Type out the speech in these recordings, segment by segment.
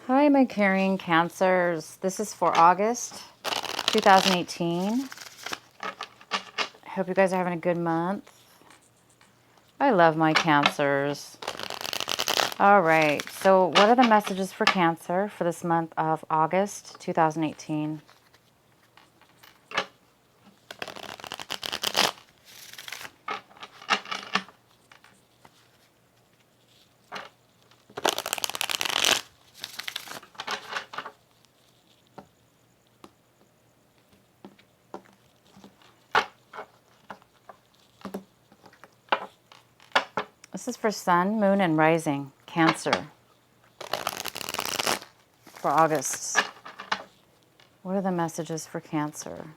Hi, my carrying Cancers. This is for August 2018. I hope you guys are having a good month. I love my Cancers. All right, so what are the messages for Cancer for this month of August 2018? This is for Sun, Moon, and Rising, Cancer, for August. What are the messages for Cancer?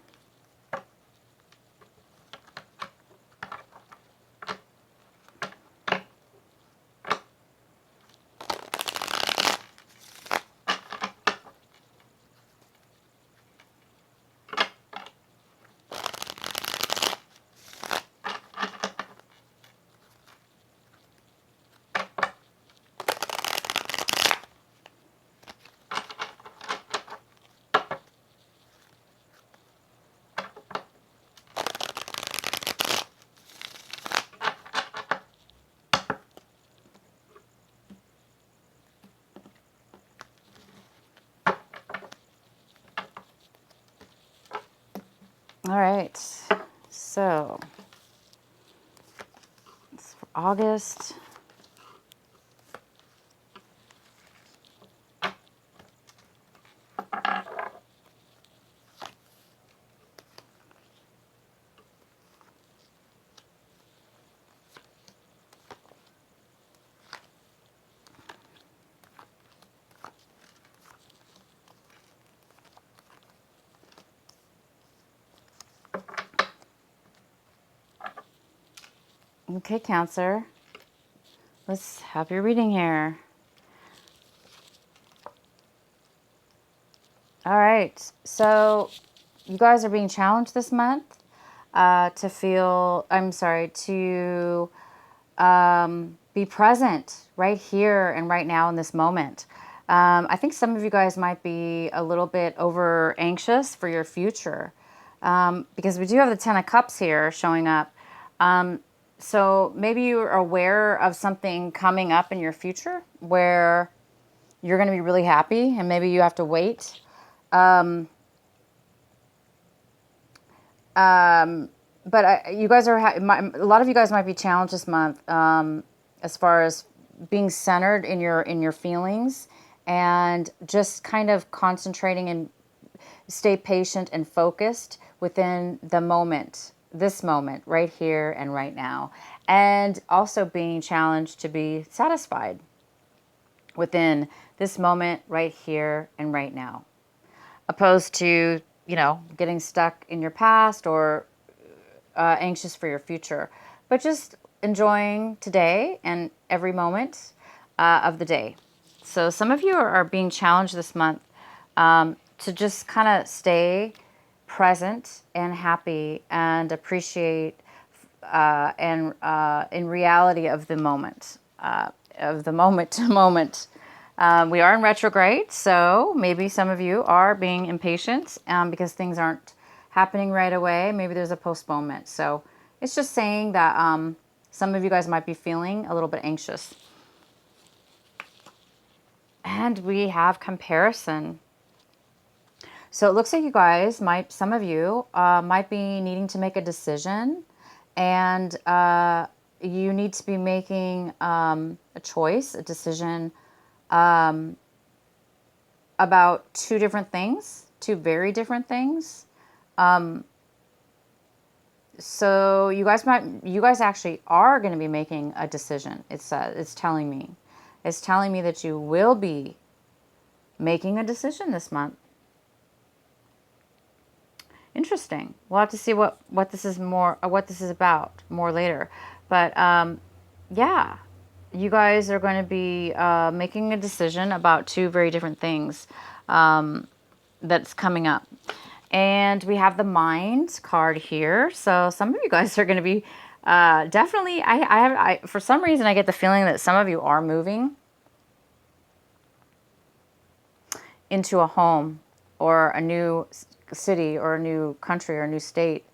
All right, so it's for August. Okay, Cancer. Let's have your reading here. All right, so you guys are being challenged this month to be present right here and right now in this moment. I think some of you guys might be a little bit over anxious for your future because we do have the Ten of Cups here showing up. So maybe you're aware of something coming up in your future where you're going to be really happy and maybe you have to wait. You guys are, a lot of you guys might be challenged this month as far as being centered in your feelings and just kind of concentrating and stay patient and focused within the moment, this moment, right here and right now. And also being challenged to be satisfied within this moment, right here and right now, opposed to, getting stuck in your past or anxious for your future, but just enjoying today and every moment of the day. So some of you are being challenged this month to just kind of stay present and happy and appreciate and in reality of the moment, to moment. We are in retrograde, so maybe some of you are being impatient because things aren't happening right away. Maybe there's a postponement. So it's just saying that some of you guys might be feeling a little bit anxious. And we have comparison. So it looks like you guys some of you might be needing to make a decision, and you need to be making a decision about two very different things. So you guys actually are going to be making a decision. It's telling me that you will be making a decision this month. Interesting. We'll have to see what this is about more later. But yeah, you guys are going to be making a decision about two very different things that's coming up. And we have the Mind card here. So some of you guys are going to be definitely, for some reason, I get the feeling that some of you are moving. into a home or a new city or a new country or a new state.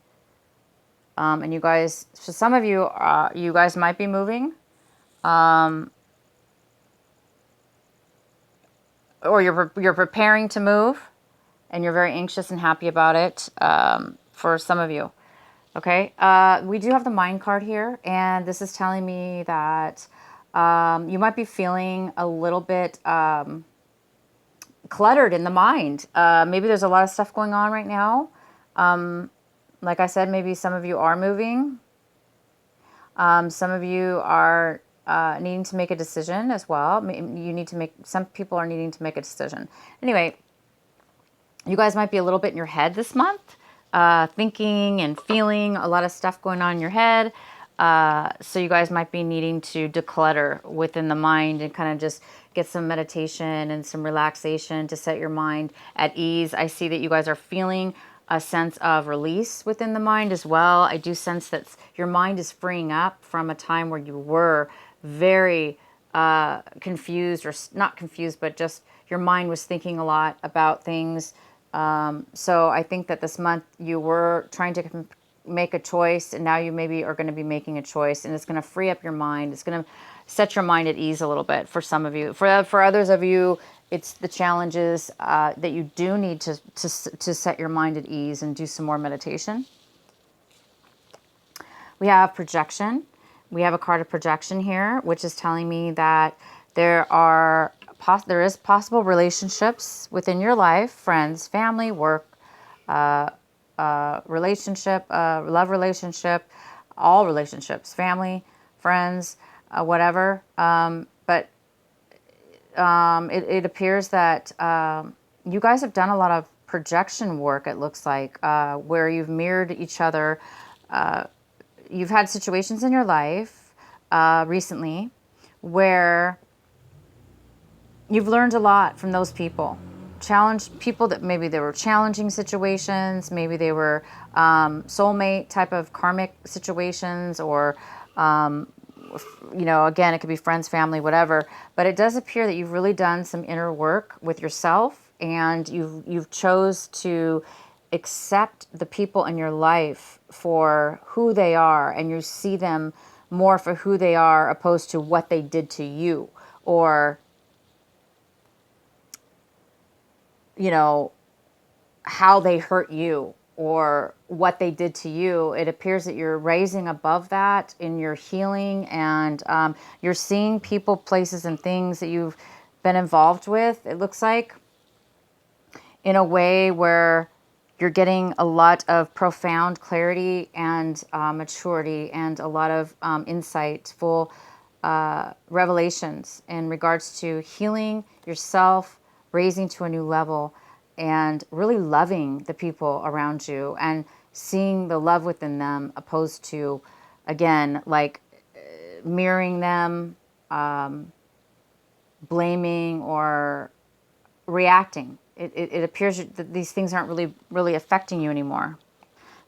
And you guys, for some of you, you guys might be moving, or you're preparing to move, and you're very anxious and happy about it. For some of you, okay. We do have the mind card here, and this is telling me that you might be feeling a little bit cluttered in the mind. Maybe there's a lot of stuff going on right now. Like I said, maybe some of you are moving. Some of you are needing to make a decision as well. Some people are needing to make a decision. Anyway, you guys might be a little bit in your head this month, thinking and feeling a lot of stuff going on in your head. So you guys might be needing to declutter within the mind and kind of just get some meditation and some relaxation to set your mind at ease. I see that you guys are feeling a sense of release within the mind as well. I do sense that your mind is freeing up from a time where you were very confused, or not confused, but just your mind was thinking a lot about things. So I think that this month you were trying to make a choice, and now you maybe are going to be making a choice, and it's going to free up your mind. It's going to set your mind at ease a little bit for some of you. For others of you, it's the challenges that you do need to set your mind at ease and do some more meditation. We have projection. We have a card of projection here, which is telling me that there is possible relationships within your life, friends, family, work, relationship, love relationship, all relationships, family, friends, whatever. But it appears that you guys have done a lot of projection work, it looks like, where you've mirrored each other. You've had situations in your life recently where you've learned a lot from those people. Challenged people that maybe they were challenging situations, maybe they were soulmate type of karmic situations, or again, it could be friends, family, whatever. But it does appear that you've really done some inner work with yourself, and you've chose to accept the people in your life for who they are, and you see them more for who they are opposed to what they did to you, or how they hurt you or what they did to you. It appears that you're raising above that in your healing, and you're seeing people, places, and things that you've been involved with, it looks like, in a way where you're getting a lot of profound clarity and maturity, and a lot of insightful revelations in regards to healing yourself, raising to a new level, and really loving the people around you and seeing the love within them, opposed to, again, like mirroring them, blaming, or reacting. It appears that these things aren't really affecting you anymore.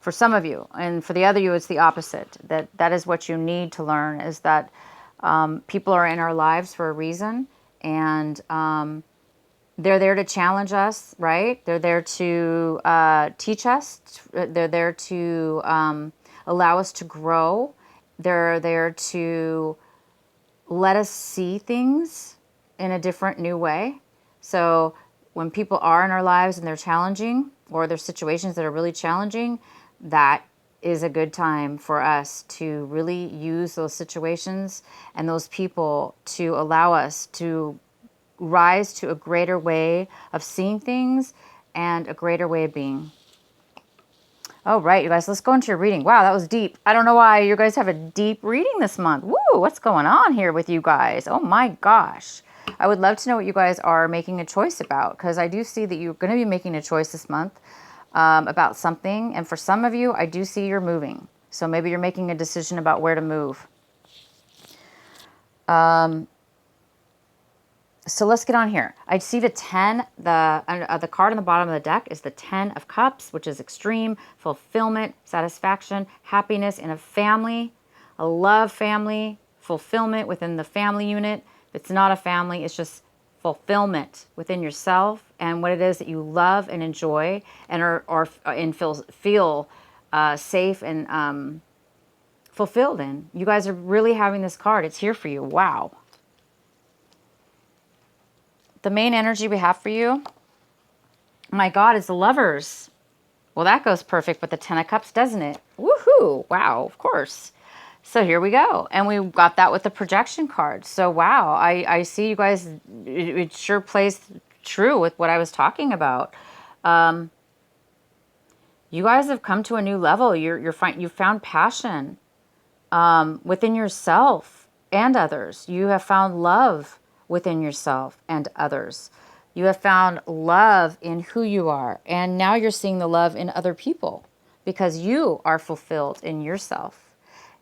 For some of you, and for the other you, it's the opposite. That is what you need to learn, is that people are in our lives for a reason, and they're there to challenge us, right? They're there to teach us. They're there to allow us to grow. They're there to let us see things in a different, new way. So when people are in our lives and they're challenging, or there's situations that are really challenging, that is a good time for us to really use those situations and those people to allow us to rise to a greater way of seeing things and a greater way of being. All right, you guys, let's go into your reading. Wow, that was deep. I don't know why you guys have a deep reading this month. Woo, what's going on here with you guys? Oh my gosh. I would love to know what you guys are making a choice about, because I do see that you're going to be making a choice this month about something. And for some of you, I do see you're moving. So maybe you're making a decision about where to move. So let's get on here. I see the 10, the card on the bottom of the deck is the 10 of Cups, which is extreme fulfillment, satisfaction, happiness in a family, a love family, fulfillment within the family unit. If it's not a family, it's just fulfillment within yourself and what it is that you love and enjoy and and feel safe and fulfilled in. You guys are really having this card. It's here for you. Wow. The main energy we have for you, my God, is the Lovers. Well, that goes perfect with the Ten of Cups, doesn't it? Woohoo. Wow, of course. So here we go. And we got that with the projection card. So wow, I see you guys, it sure plays true with what I was talking about. You guys have come to a new level. You found passion within yourself and others. You have found love within yourself and others. You have found love in who you are. And now you're seeing the love in other people because you are fulfilled in yourself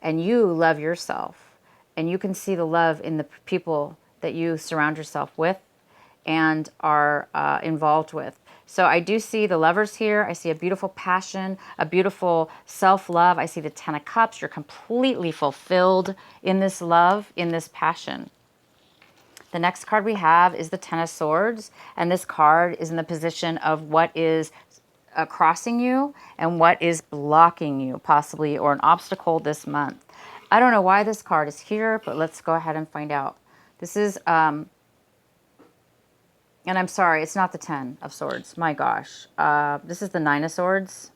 and you love yourself. And you can see the love in the people that you surround yourself with and are involved with. So I do see the Lovers here. I see a beautiful passion, a beautiful self-love. I see the Ten of Cups. You're completely fulfilled in this love, in this passion. The next card we have is the Ten of Swords. And this card is in the position of what is crossing you and what is blocking you, possibly, or an obstacle this month. I don't know why this card is here, but let's go ahead and find out. This is... and I'm sorry, it's not the Ten of Swords. My gosh. This is the Nine of Swords.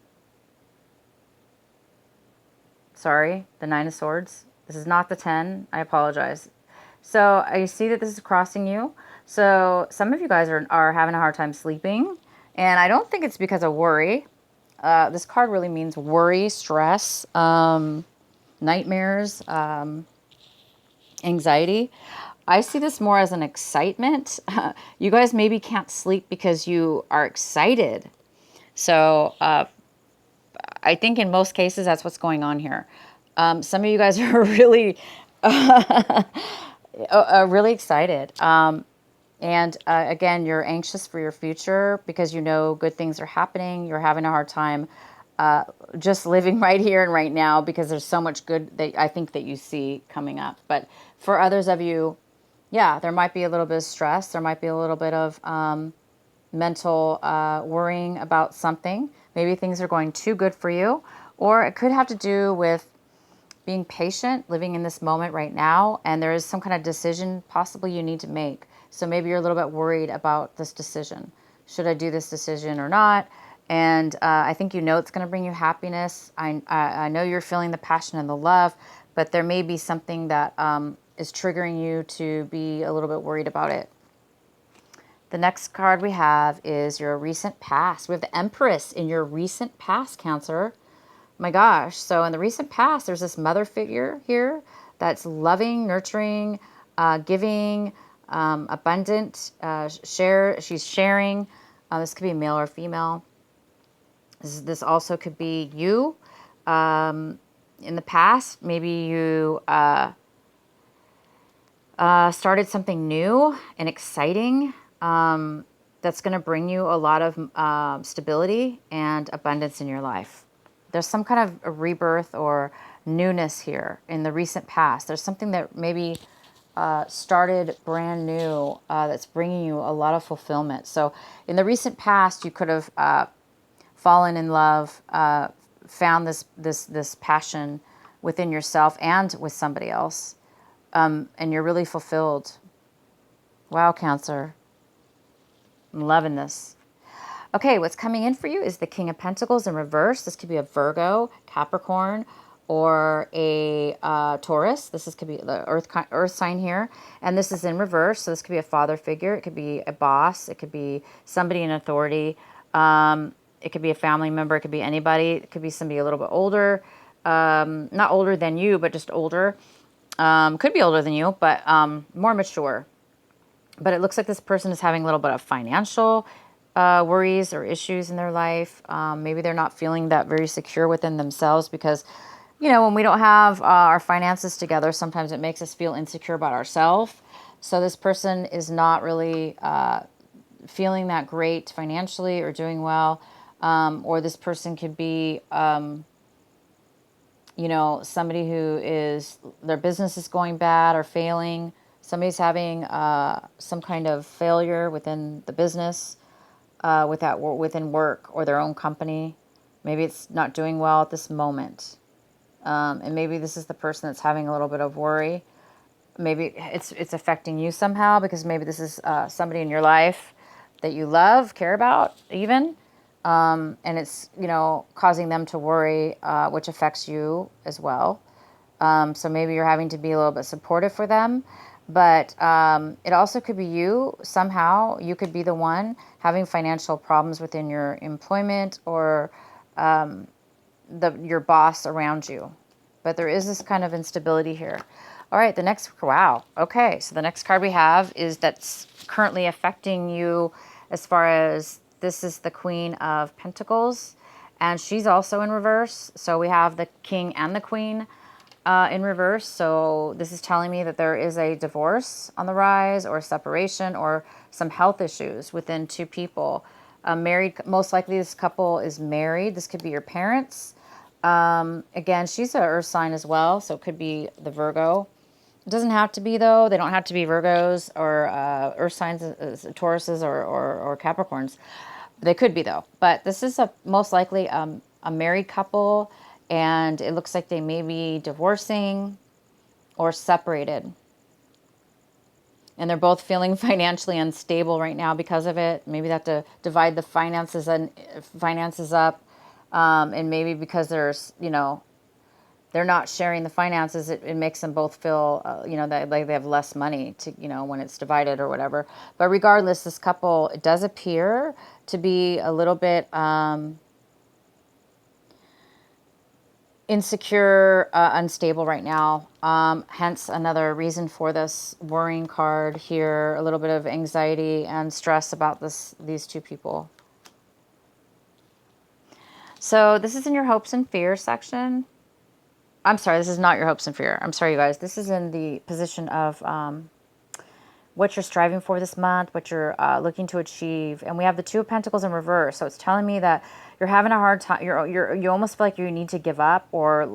Sorry, the Nine of Swords. This is not the 10. I apologize. So I see that this is crossing you. So some of you guys are having a hard time sleeping. And I don't think it's because of worry. This card really means worry, stress, nightmares, anxiety. I see this more as an excitement. You guys maybe can't sleep because you are excited. So I think in most cases that's what's going on here. Some of you guys are really, really excited. And again, you're anxious for your future because you know good things are happening. You're having a hard time just living right here and right now because there's so much good that I think that you see coming up. But for others of you, yeah, there might be a little bit of stress. There might be a little bit of mental worrying about something. Maybe things are going too good for you. Or it could have to do with being patient, living in this moment right now. And there is some kind of decision possibly you need to make. So maybe you're a little bit worried about this decision. Should I do this decision or not? And I think you know it's going to bring you happiness. I know you're feeling the passion and the love, but there may be something that is triggering you to be a little bit worried about it. The next card we have is your recent past. We have the Empress in your recent past, Cancer. My gosh. So in the recent past, there's this mother figure here that's loving, nurturing, giving, abundant, she's sharing. This could be male or female. This also could be you. In the past, maybe you started something new and exciting that's going to bring you a lot of stability and abundance in your life. There's some kind of a rebirth or newness here in the recent past. There's something that maybe started brand new that's bringing you a lot of fulfillment. So in the recent past, you could have fallen in love, found this passion within yourself and with somebody else, and you're really fulfilled. Wow, Cancer. I'm loving this. Okay, what's coming in for you is the King of Pentacles in reverse. This could be a Virgo, Capricorn, or a Taurus. Could be the earth sign here. And this is in reverse, so this could be a father figure. It could be a boss. It could be somebody in authority. It could be a family member. It could be anybody. It could be somebody a little bit older. Not older than you, but just older. Could be older than you, but more mature. But it looks like this person is having a little bit of financial worries or issues in their life. Maybe they're not feeling that very secure within themselves because, you know, when we don't have our finances together, sometimes it makes us feel insecure about ourselves. So this person is not really feeling that great financially or doing well. Or this person could be, you know, somebody who is, their business is going bad or failing. Somebody's having some kind of failure within the business, within work or their own company. Maybe it's not doing well at this moment. And maybe this is the person that's having a little bit of worry. Maybe it's affecting you somehow, because maybe this is somebody in your life that you love, care about even. And it's, causing them to worry, which affects you as well. So maybe you're having to be a little bit supportive for them. But it also could be you somehow. You could be the one having financial problems within your employment, or your boss around you. But there is this kind of instability here. All right, wow. Okay, so the next card we have is that's currently affecting you, as far as this is the Queen of Pentacles, and she's also in reverse. So we have the King and the Queen in reverse. So this is telling me that there is a divorce on the rise, or separation, or some health issues within two people. Married, most likely this couple is married. This could be your parents. Again, she's an earth sign as well, so it could be the Virgo. It doesn't have to be, though. They don't have to be Virgos or earth signs, Tauruses or Capricorns. They could be, though. But this is most likely a married couple, and it looks like they may be divorcing or separated. And they're both feeling financially unstable right now because of it. Maybe they have to divide the finances up. And maybe because they're not sharing the finances, it makes them both feel, that like they have less money to, when it's divided or whatever. But regardless, this couple, it does appear to be a little bit insecure, unstable right now. Hence another reason for this worrying card here, a little bit of anxiety and stress about these two people. So this is in your hopes and fears section. I'm sorry, this is not your hopes and fear. I'm sorry, you guys. This is in the position of what you're striving for this month, what you're looking to achieve. And we have the Two of Pentacles in reverse. So it's telling me that you're having a hard time. You almost feel like you need to give up, or,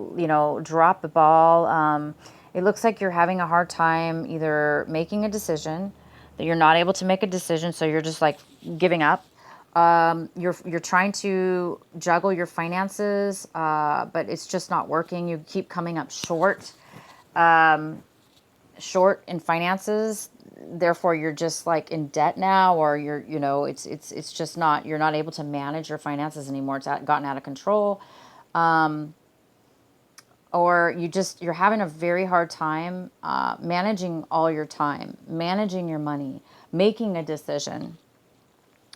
drop the ball. It looks like you're having a hard time either making a decision, that you're not able to make a decision, so you're just like giving up. You're trying to juggle your finances, but it's just not working. You keep coming up short in finances. Therefore, you're just like in debt now, or it's just not, you're not able to manage your finances anymore. It's gotten out of control. Or you're having a very hard time managing all your time, managing your money, making a decision.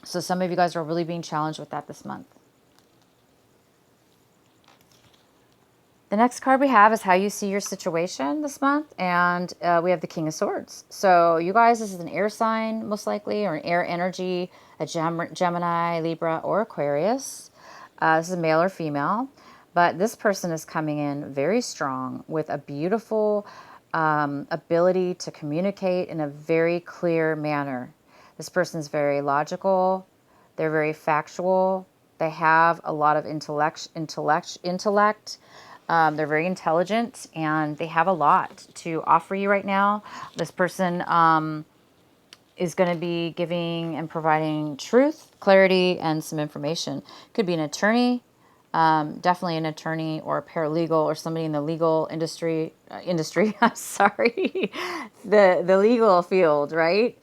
So some of you guys are really being challenged with that this month. The next card we have is how you see your situation this month. And we have the King of Swords. So you guys, this is an air sign, most likely, or an air energy, a Gemini, Libra, or Aquarius. This is a male or female. But this person is coming in very strong with a beautiful ability to communicate in a very clear manner. This person's very logical. They're very factual. They have a lot of intellect. They're very intelligent, and they have a lot to offer you right now. This person is going to be giving and providing truth, clarity, and some information. Could be an attorney, definitely an attorney, or a paralegal, or somebody in the legal industry. Sorry, the legal field, right?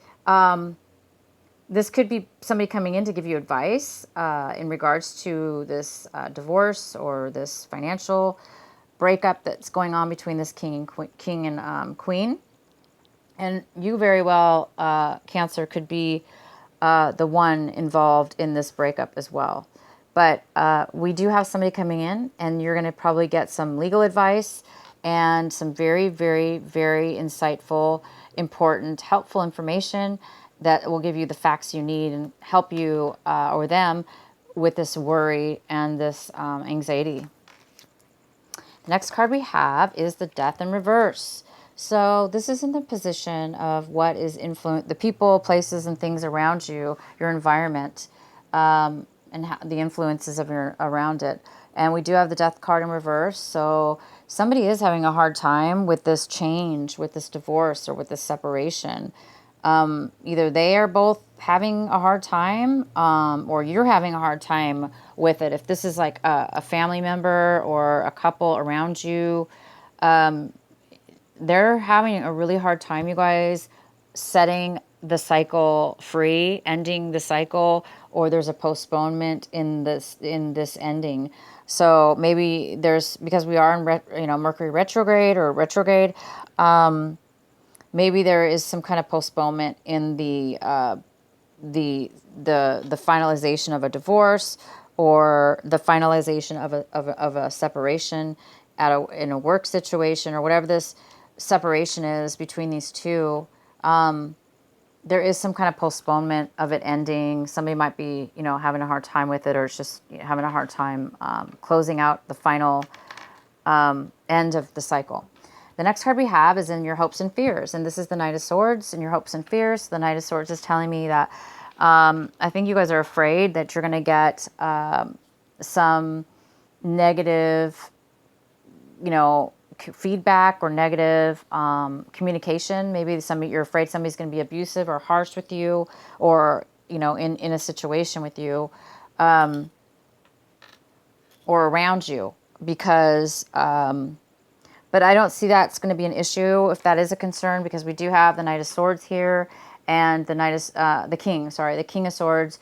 This could be somebody coming in to give you advice in regards to this divorce, or this financial breakup that's going on between this king and queen. And you very well, Cancer, could be the one involved in this breakup as well. But we do have somebody coming in, and you're going to probably get some legal advice and some very, very, very insightful, important, helpful information that will give you the facts you need and help you or them with this worry and this anxiety. The next card we have is the Death in reverse. So this is in the position of what is the people, places, and things around you, your environment, and the influences of around it. And we do have the Death card in reverse. So somebody is having a hard time with this change, with this divorce, or with this separation. Either they are both having a hard time, or you're having a hard time with it. If this is like a family member or a couple around you, they're having a really hard time, you guys, setting the cycle free, ending the cycle, or there's a postponement in this ending. So maybe there's, because we are in Mercury retrograde or retrograde, maybe there is some kind of postponement in the finalization of a divorce, or the finalization of a separation in a work situation, or whatever this separation is between these two. There is some kind of postponement of it ending. Somebody might be, having a hard time with it, or it's just having a hard time closing out the final end of the cycle. The next card we have is in your hopes and fears, and this is the Knight of Swords. In your hopes and fears, the Knight of Swords is telling me that I think you guys are afraid that you're going to get some negative, feedback or negative communication. Maybe you're afraid somebody's going to be abusive or harsh with you, or in a situation with you, or around you, because but I don't see that's going to be an issue if that is a concern, because we do have the Knight of Swords here, and the King of Swords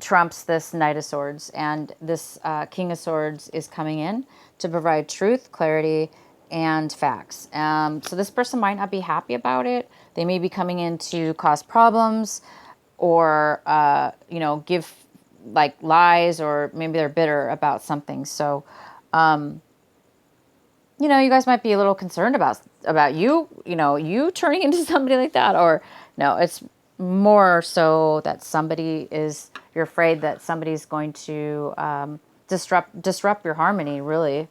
trumps this Knight of Swords, and this King of Swords is coming in to provide truth, clarity, and facts. So this person might not be happy about it. They may be coming in to cause problems, or give like lies, or maybe they're bitter about something. So you guys might be a little concerned about you turning into somebody like that, or no, it's more so that you're afraid that somebody's going to disrupt your harmony, really.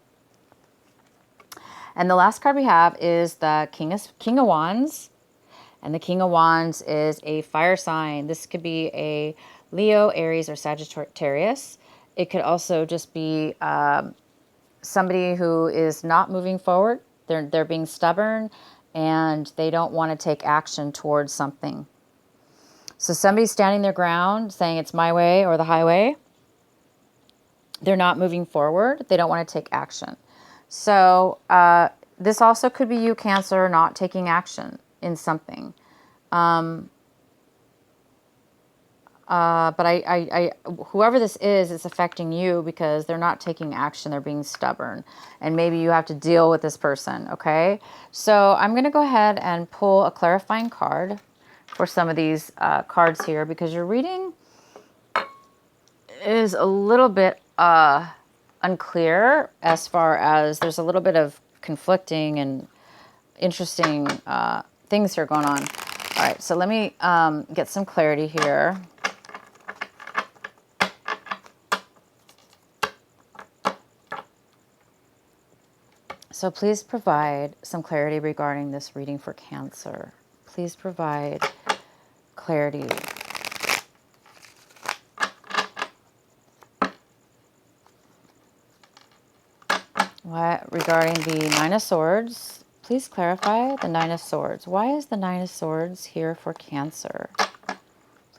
And the last card we have is the King of Wands. And the King of Wands is a fire sign. This could be a Leo, Aries, or Sagittarius. It could also just be somebody who is not moving forward. They're being stubborn, and they don't want to take action towards something. So somebody's standing their ground, saying it's my way or the highway. They're not moving forward. They don't want to take action. So this also could be you, Cancer, not taking action in something. But whoever this is, it's affecting you, because they're not taking action. They're being stubborn, and maybe you have to deal with this person. Okay. So I'm going to go ahead and pull a clarifying card for some of these cards here, because your reading is a little bit unclear, as far as there's a little bit of conflicting and interesting things here going on. All right, so let me get some clarity here. So please provide some clarity regarding this reading for Cancer. Please provide clarity. Regarding the Nine of Swords, please clarify the Nine of Swords. Why is the Nine of Swords here for Cancer?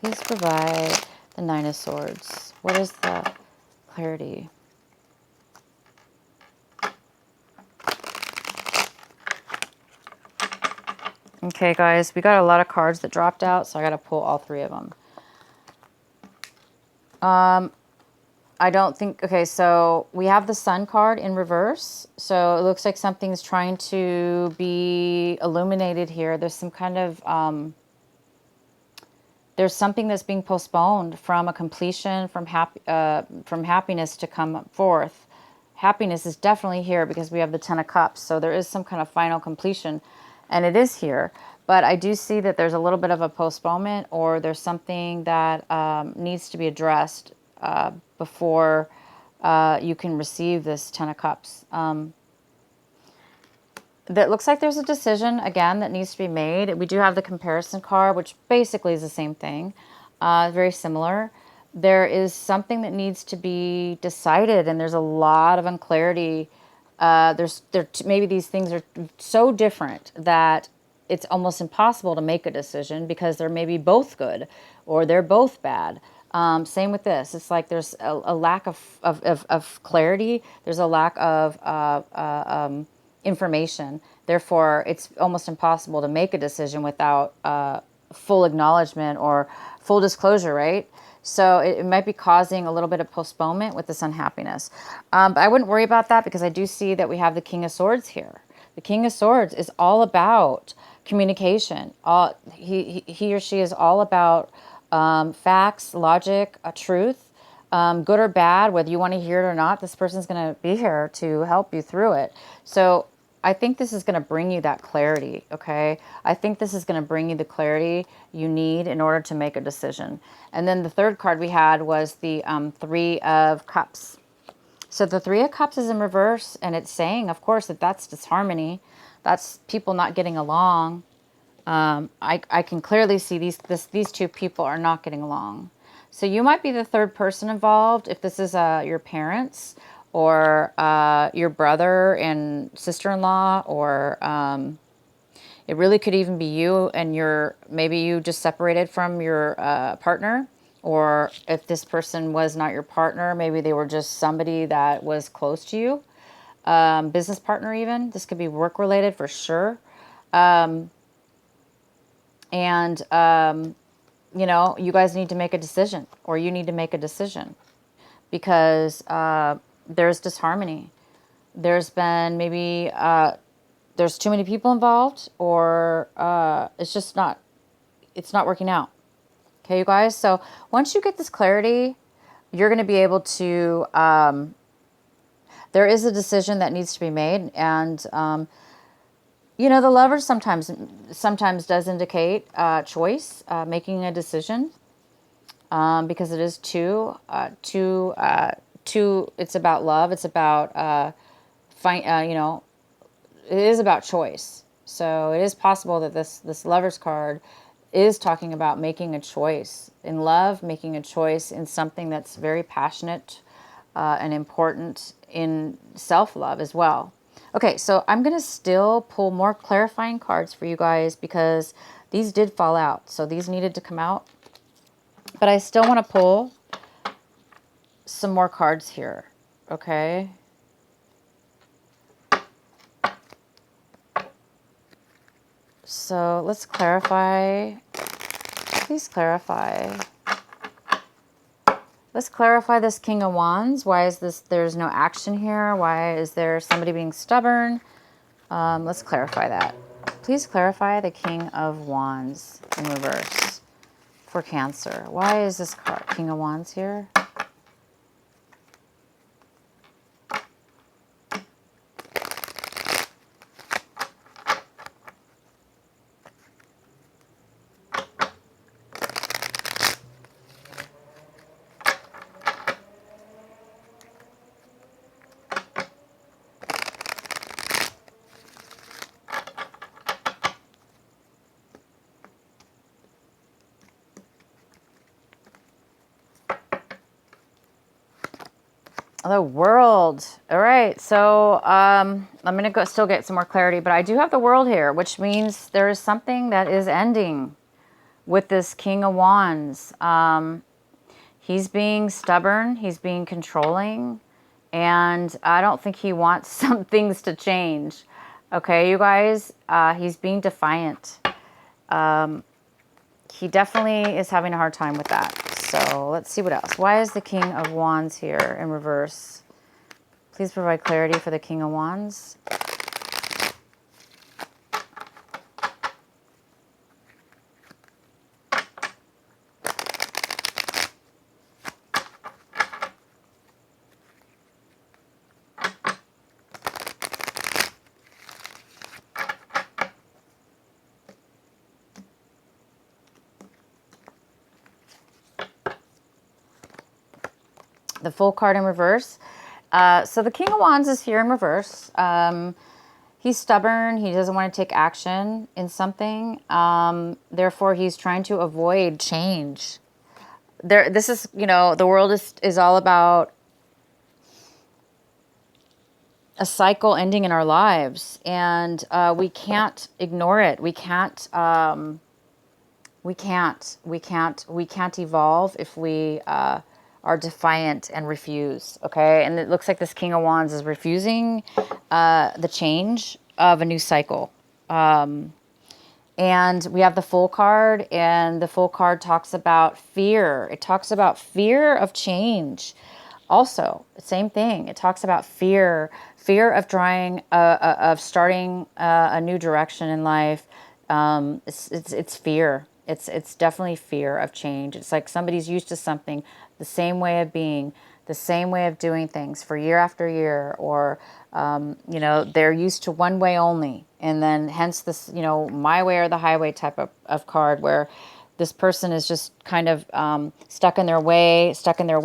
Please provide the Nine of Swords. What is the clarity? Okay, guys, we got a lot of cards that dropped out, so I got to pull all three of them. I don't think, okay, so we have the Sun card in reverse. So it looks like something's trying to be illuminated here. There's some kind of, there's something that's being postponed from a completion, from happiness to come forth. Happiness is definitely here, because we have the Ten of Cups. So there is some kind of final completion, and it is here. But I do see that there's a little bit of a postponement, or there's something that needs to be addressed before you can receive this Ten of Cups. That looks like there's a decision, again, that needs to be made. We do have the comparison card, which basically is the same thing, very similar. There is something that needs to be decided, and there's a lot of unclarity Maybe these things are so different that it's almost impossible to make a decision because they're maybe both good or they're both bad. Same with this. It's like there's a lack of clarity. There's a lack of information. Therefore, it's almost impossible to make a decision without full acknowledgement or full disclosure, right? So it might be causing a little bit of postponement with this unhappiness. But I wouldn't worry about that because I do see that we have the King of Swords here. The King of Swords is all about communication. He or she is all about facts, logic, truth, good or bad, whether you want to hear it or not. This person's going to be here to help you through it. So I think this is going to bring you that clarity, okay? I think this is going to bring you the clarity you need in order to make a decision. And then the third card we had was the Three of Cups. So the Three of Cups is in reverse, and it's saying, of course, that that's disharmony. That's people not getting along. I can clearly see these two people are not getting along. So you might be the third person involved if this is your parents or your brother and sister-in-law, or it really could even be you and maybe you just separated from your partner, or if this person was not your partner, maybe they were just somebody that was close to you, business partner even. This could be work-related for sure. You guys need to make a decision, or you need to make a decision because there's disharmony. There's been maybe there's too many people involved, or it's not working out. Okay, you guys. So once you get this clarity, you're going to be able to. There is a decision that needs to be made, and the Lover sometimes does indicate choice, making a decision, because it is two. It's about love. It's about it is about choice. So it is possible that this Lover's card is talking about making a choice in love, making a choice in something that's very passionate and important in self-love as well. Okay, so I'm going to still pull more clarifying cards for you guys because these did fall out. So these needed to come out. But I still want to pull some more cards here. Okay. So let's clarify. Please clarify. Let's clarify this King of Wands. Why is there's no action here? Why is there somebody being stubborn? Let's clarify that. Please clarify the King of Wands in reverse for Cancer. Why is this card, King of Wands, here? The World. All right, so I'm going to still get some more clarity, but I do have the World here, which means there is something that is ending with this King of Wands. He's being stubborn, he's being controlling, and I don't think he wants some things to change. Okay, you guys, he's being defiant. He definitely is having a hard time with that. So let's see what else. Why is the King of Wands here in reverse? Please provide clarity for the King of Wands. The Fool card in reverse. So the King of Wands is here in reverse. He's stubborn. He doesn't want to take action in something. Therefore, he's trying to avoid change. This is, the world is all about a cycle ending in our lives, and we can't ignore it. We can't evolve if we are defiant and refuse. Okay, and it looks like this King of Wands is refusing the change of a new cycle. And we have the Fool card, and the Fool card talks about fear. It talks about fear of change. Also, same thing. It talks about fear of trying, of starting a new direction in life. It's fear. It's definitely fear of change. It's like somebody's used to something, the same way of being, the same way of doing things for year after year, or they're used to one way only, and then hence this my way or the highway type of card, where this person is just kind of stuck in their way, stuck in their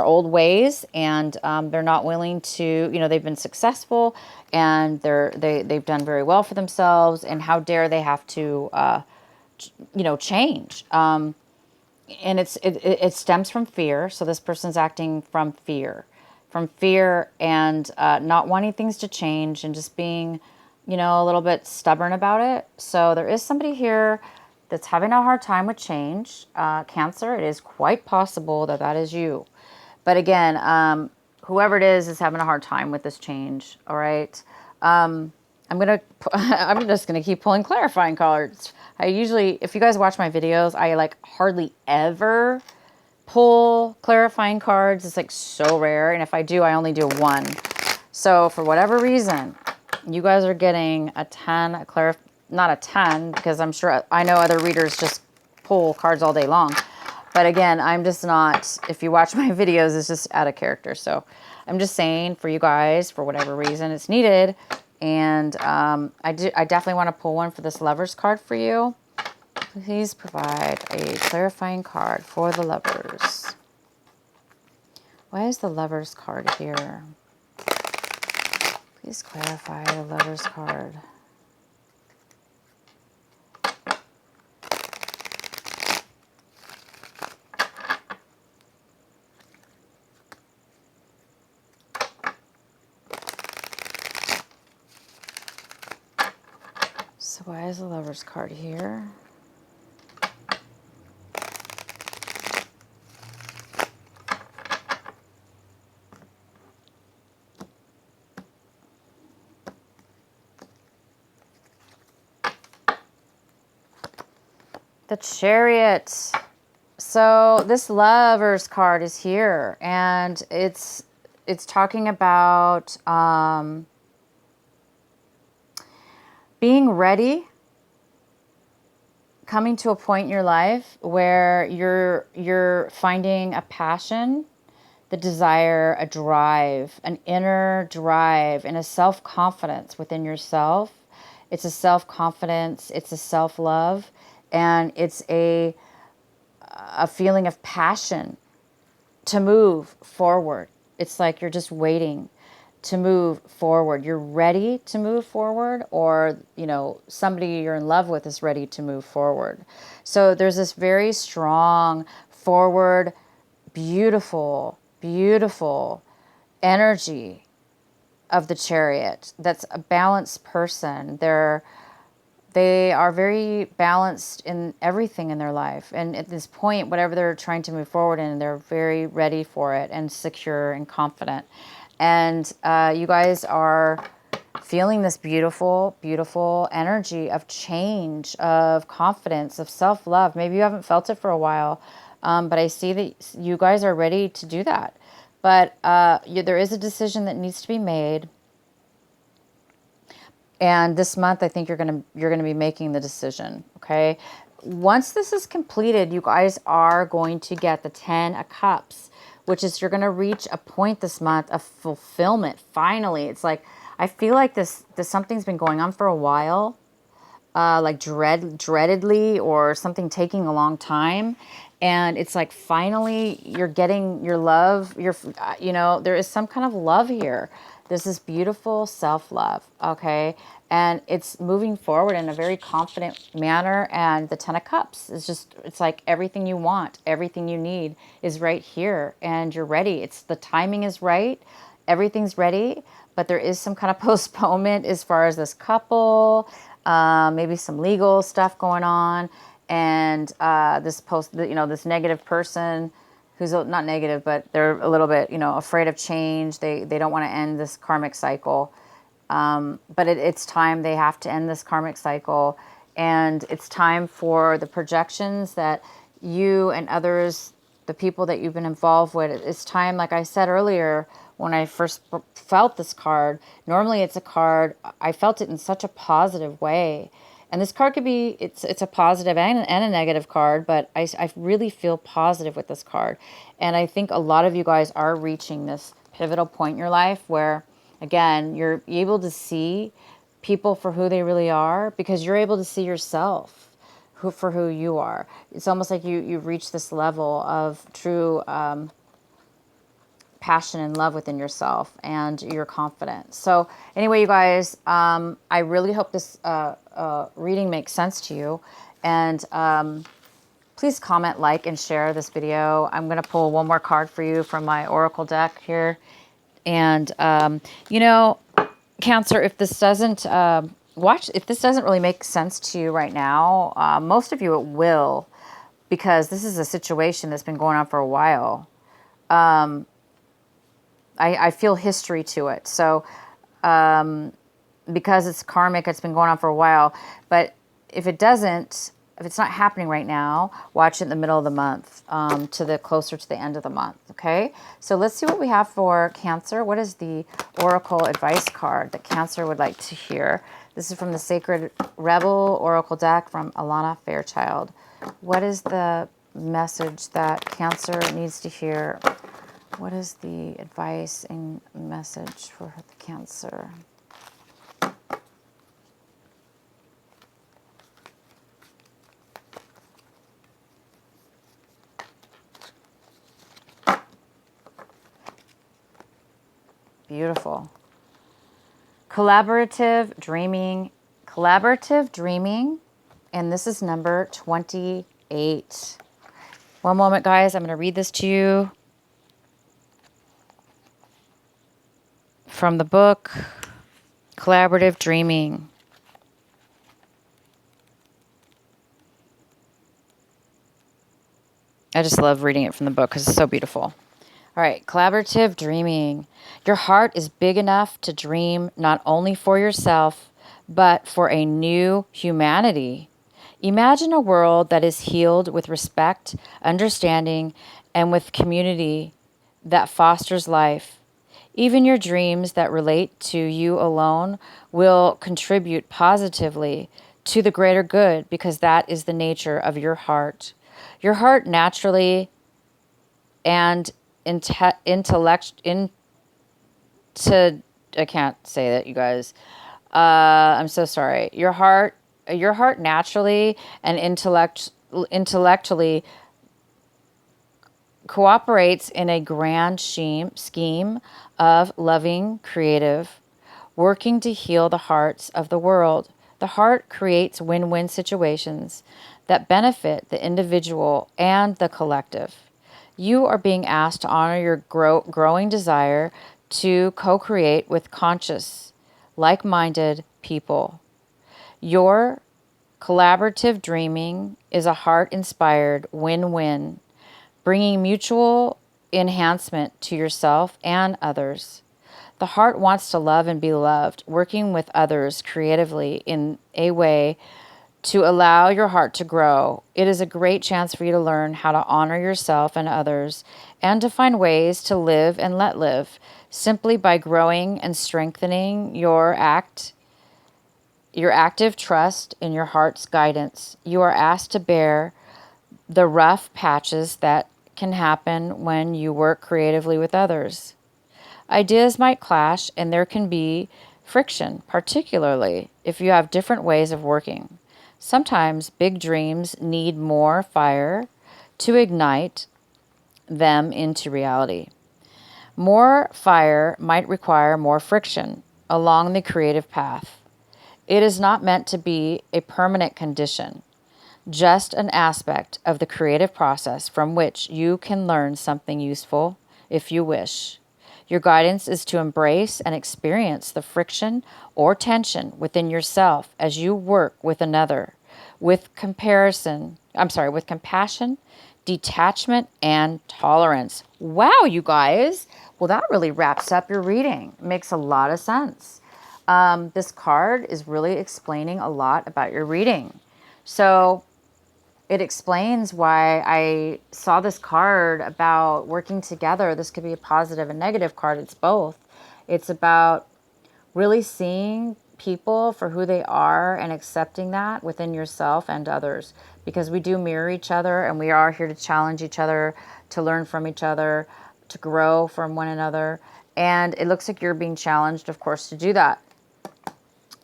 old ways, and they're not willing to, they've been successful, and they've done very well for themselves, and how dare they have to change. And it stems from fear. So this person's acting from fear, and not wanting things to change, and just being a little bit stubborn about it. So there is somebody here that's having a hard time with change. Cancer, it is quite possible that that is you. But again, whoever it is having a hard time with this change. All right. I'm just gonna keep pulling clarifying cards. I usually, if you guys watch my videos, I like hardly ever pull clarifying cards. It's like so rare, and if I do, I only do one. So for whatever reason, you guys are getting a 10 not a 10, because I'm sure I know other readers just pull cards all day long. But again, I'm just not, if you watch my videos, it's just out of character. So I'm just saying, for you guys, for whatever reason it's needed. And I definitely want to pull one for this Lovers card for you. Please provide a clarifying card for the Lovers. Why is the Lovers card here? Please clarify the Lovers card. So why is the Lovers card here? The Chariot. So this Lovers card is here, and it's talking about being ready, coming to a point in your life where you're finding a passion, the desire, a drive, an inner drive, and a self-confidence within yourself. It's a self-confidence, it's a self-love, and it's a feeling of passion to move forward. It's like you're just waiting to move forward. You're ready to move forward, or, somebody you're in love with is ready to move forward. So there's this very strong, forward, beautiful, beautiful energy of the Chariot. That's a balanced person. They are very balanced in everything in their life. And at this point, whatever they're trying to move forward in, they're very ready for it and secure and confident. And you guys are feeling this beautiful, beautiful energy of change, of confidence, of self-love. Maybe you haven't felt it for a while, but I see that you guys are ready to do that. But there is a decision that needs to be made. And this month, I think you're gonna be making the decision, okay? Once this is completed, you guys are going to get the 10 of Cups, which is you're gonna reach a point this month of fulfillment. Finally, it's like, I feel like this something's been going on for a while, like dreadedly, or something taking a long time. And it's like, finally, you're getting your love, there is some kind of love here. There's this beautiful self-love, okay? And it's moving forward in a very confident manner. And the 10 of Cups is just, it's like everything you want, everything you need is right here. And you're ready. The timing is right. everything's ready, but there is some kind of postponement as far as this couple, maybe some legal stuff going on, and this negative person who's not negative, but they're a little bit, afraid of change. They don't want to end this karmic cycle. But it's time they have to end this karmic cycle. And it's time for the projections that you and others, the people that you've been involved with, it's time, like I said earlier, when I first felt this card, normally it's a card, I felt it in such a positive way. And this card could be, it's a positive and a negative card, but I really feel positive with this card. And I think a lot of you guys are reaching this pivotal point in your life where, again, you're able to see people for who they really are because you're able to see yourself for who you are. It's almost like you've reached this level of true passion and love within yourself, and you're confident. So anyway, you guys, I really hope this reading makes sense to you. And please comment, like, and share this video. I'm going to pull one more card for you from my Oracle deck here. And, Cancer, if this doesn't really make sense to you right now, most of you it will, because this is a situation that's been going on for a while. I feel history to it. So, because it's karmic, it's been going on for a while. But if it's not happening right now, watch it in the middle of the month, closer to the end of the month. Okay. So let's see what we have for Cancer. What is the Oracle advice card that Cancer would like to hear? This is from the Sacred Rebel Oracle deck from Alana Fairchild. What is the message that Cancer needs to hear? What is the advice and message for the Cancer? Beautiful. Collaborative dreaming, and this is number 28. One moment, guys. I'm going to read this to you from the book, Collaborative Dreaming. I just love reading it from the book because it's so beautiful. All right, collaborative dreaming. Your heart is big enough to dream not only for yourself, but for a new humanity. Imagine a world that is healed with respect, understanding, and with community that fosters life. Even your dreams that relate to you alone will contribute positively to the greater good because that is the nature of your heart. Your heart naturally and I can't say that, you guys. I'm so sorry. Your heart naturally and intellectually cooperates in a grand scheme of loving, creative, working to heal the hearts of the world. The heart creates win-win situations that benefit the individual and the collective. You are being asked to honor your growing desire to co-create with conscious, like-minded people. Your collaborative dreaming is a heart-inspired win-win, bringing mutual enhancement to yourself and others. The heart wants to love and be loved, working with others creatively in a way to allow your heart to grow. It is a great chance for you to learn how to honor yourself and others and to find ways to live and let live simply by growing and strengthening your active trust in your heart's guidance. You are asked to bear the rough patches that can happen when you work creatively with others. Ideas might clash and there can be friction, particularly if you have different ways of working. Sometimes big dreams need more fire to ignite them into reality. More fire might require more friction along the creative path. It is not meant to be a permanent condition, just an aspect of the creative process from which you can learn something useful if you wish. Your guidance is to embrace and experience the friction or tension within yourself as you work with another, with compassion, detachment, and tolerance. Wow, you guys. Well, that really wraps up your reading. It makes a lot of sense. This card is really explaining a lot about your reading. So it explains why I saw this card about working together. This could be a positive and negative card. It's both. It's about really seeing people for who they are and accepting that within yourself and others, because we do mirror each other and we are here to challenge each other, to learn from each other, to grow from one another. And it looks like you're being challenged, of course, to do that.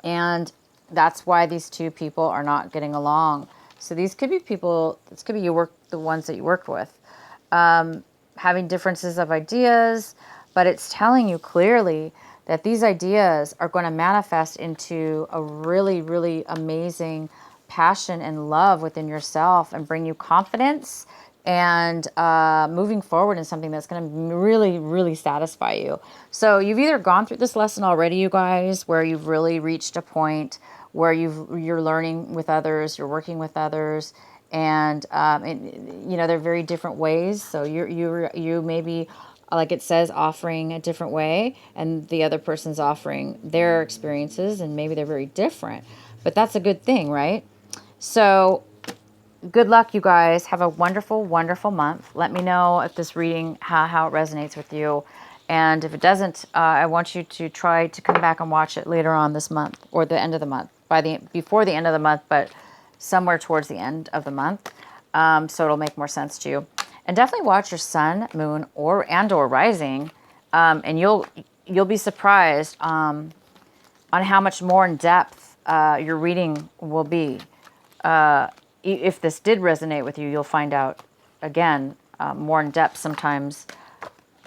And that's why these two people are not getting along. So these could be people, this could be the ones that you work with, having differences of ideas, but it's telling you clearly that these ideas are going to manifest into a really, really amazing passion and love within yourself and bring you confidence and moving forward in something that's going to really, really satisfy you. So you've either gone through this lesson already, you guys, where you've really reached a point where you're learning with others, you're working with others, and they're very different ways. So you maybe, like it says, offering a different way, and the other person's offering their experiences, and maybe they're very different. But that's a good thing, right? So good luck, you guys. Have a wonderful, wonderful month. Let me know if this reading, how it resonates with you. And if it doesn't, I want you to try to come back and watch it later on this month or the end of the month, before the end of the month, but somewhere towards the end of the month. So it'll make more sense to you. And definitely watch your sun, moon, or rising, and you'll be surprised on how much more in depth your reading will be. If this did resonate with you, you'll find out again more in depth sometimes,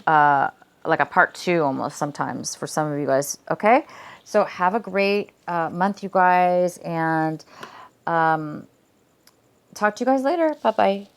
like a part 2 almost sometimes for some of you guys. Okay, so have a great month, you guys, and talk to you guys later. Bye bye.